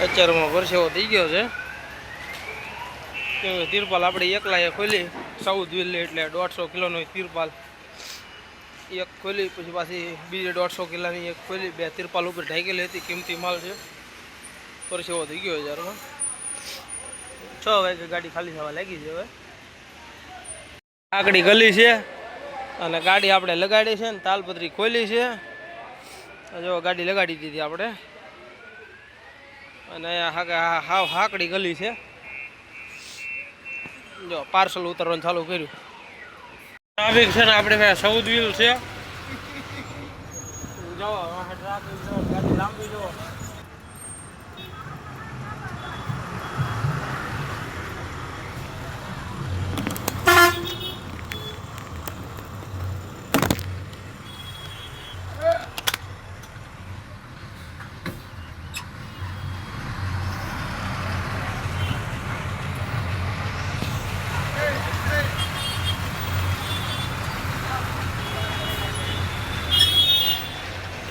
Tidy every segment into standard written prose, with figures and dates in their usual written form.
અત્યારમાં પરસેવો થઈ ગયો છે. તિરપાલ આપણે એકલા ખોલી 14 વ્હીલ એટલે 150 કિલોનો તિરપાલ એક ખોલી, પછી પાછી બીજી 150 કિલોની એક ખોલી. 2 તિરપાલ ઉપર ઢાંકેલી હતી. કિંમતી માલ છે. પરસેવો થઈ ગયો હજારમાં. 6 વાગે ગાડી ખાલી થવા લાગી છે. હવે આકડી ગલી છે અને ગાડી આપણે લગાડી છે ને તાલપત્રી ખોલી છે. જો ગાડી લગાડી દીધી આપણે અને હાવ હાકડી ગલી છે. જો પાર્સલ ઉતરવાનું ચાલુ કર્યું. ટ્રાફિક છે ને આપણે 14 વ્હીલ છે. જો ટ્રાફિક ગાડી લાંબી જો.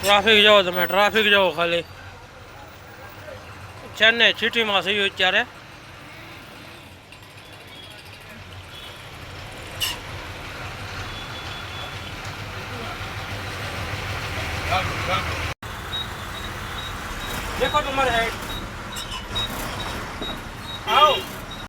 ટ્રાફિક જાઓ તમે, ટ્રાફિક જાઓ ખાલી. ચેન્નઈ સિટીમાં થયું અત્યારે. દેખો તમારે આવો.